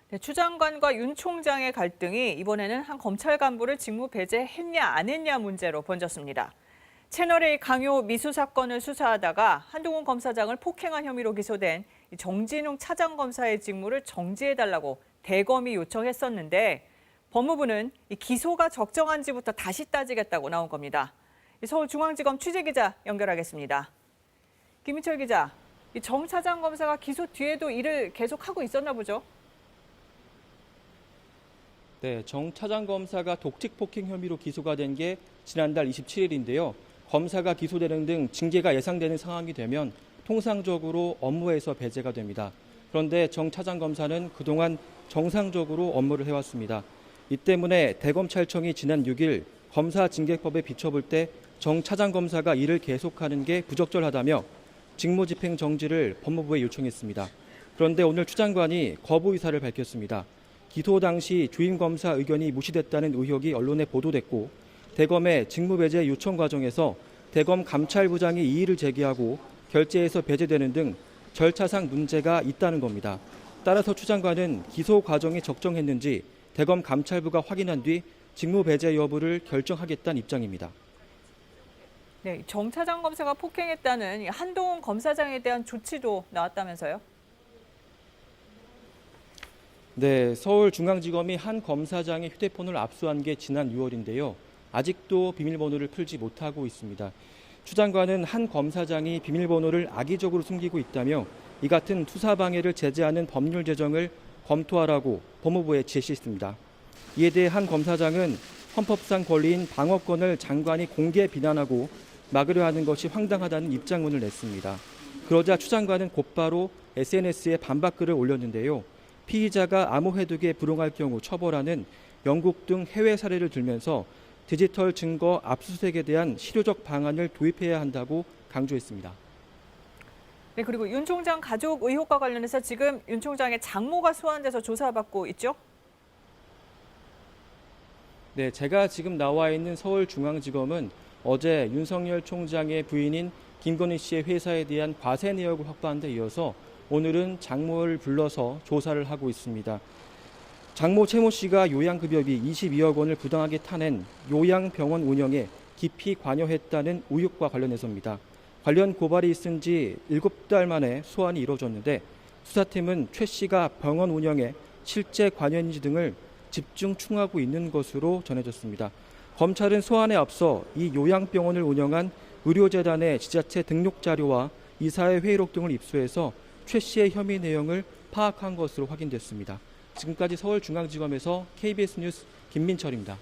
네, 추 장관과 윤 총장의 갈등이 이번에는 한 검찰 간부를 직무 배제했냐 안 했냐 문제로 번졌습니다. 채널A 강요 미수 사건을 수사하다가 한동훈 검사장을 폭행한 혐의로 기소된 정진웅 차장검사의 직무를 정지해달라고 대검이 요청했었는데 법무부는 기소가 적정한지부터 다시 따지겠다고 나온 겁니다. 서울중앙지검 취재기자 연결하겠습니다. 김희철 기자, 정 차장검사가 기소 뒤에도 일을 계속하고 있었나 보죠? 네, 정 차장검사가 독직 폭행 혐의로 기소가 된 게 지난달 27일인데요. 검사가 기소되는 등 징계가 예상되는 상황이 되면 통상적으로 업무에서 배제가 됩니다. 그런데 정 차장검사는 그동안 정상적으로 업무를 해왔습니다. 이 때문에 대검찰청이 지난 6일 검사징계법에 비춰볼 때 정 차장검사가 일을 계속하는 게 부적절하다며 직무집행 정지를 법무부에 요청했습니다. 그런데 오늘 추 장관이 거부 의사를 밝혔습니다. 기소 당시 주임 검사 의견이 무시됐다는 의혹이 언론에 보도됐고 대검의 직무배제 요청 과정에서 대검 감찰부장이 이의를 제기하고 결재에서 배제되는 등 절차상 문제가 있다는 겁니다. 따라서 추 장관은 기소 과정이 적정했는지 대검 감찰부가 확인한 뒤 직무배제 여부를 결정하겠다는 입장입니다. 네, 정 차장검사가 폭행했다는 한동훈 검사장에 대한 조치도 나왔다면서요? 네, 서울중앙지검이 한 검사장의 휴대폰을 압수한 게 지난 6월인데요. 아직도 비밀번호를 풀지 못하고 있습니다. 추 장관은 한 검사장이 비밀번호를 악의적으로 숨기고 있다며 이 같은 수사 방해를 제재하는 법률 제정을 검토하라고 법무부에 지시했습니다. 이에 대해 한 검사장은 헌법상 권리인 방어권을 장관이 공개 비난하고 막으려 하는 것이 황당하다는 입장문을 냈습니다. 그러자 추 장관은 곧바로 SNS에 반박글을 올렸는데요. 피의자가 암호해독에 불응할 경우 처벌하는 영국 등 해외 사례를 들면서 디지털 증거 압수수색에 대한 실효적 방안을 도입해야 한다고 강조했습니다. 네, 그리고 윤 총장 가족 의혹과 관련해서 지금 윤 총장의 장모가 소환돼서 조사받고 있죠? 네, 제가 지금 나와 있는 서울중앙지검은 어제 윤석열 총장의 부인인 김건희 씨의 회사에 대한 과세 내역을 확보한 데 이어서 오늘은 장모를 불러서 조사를 하고 있습니다. 장모 최모 씨가 요양급여비 22억 원을 부당하게 타낸 요양병원 운영에 깊이 관여했다는 의혹과 관련해서입니다. 관련 고발이 있은 지 7달 만에 소환이 이루어졌는데 수사팀은 최 씨가 병원 운영에 실제 관여인지 등을 집중 추궁하고 있는 것으로 전해졌습니다. 검찰은 소환에 앞서 이 요양병원을 운영한 의료재단의 지자체 등록 자료와 이사의 회의록 등을 입수해서 최 씨의 혐의 내용을 파악한 것으로 확인됐습니다. 지금까지 서울중앙지검에서 KBS 뉴스 김민철입니다.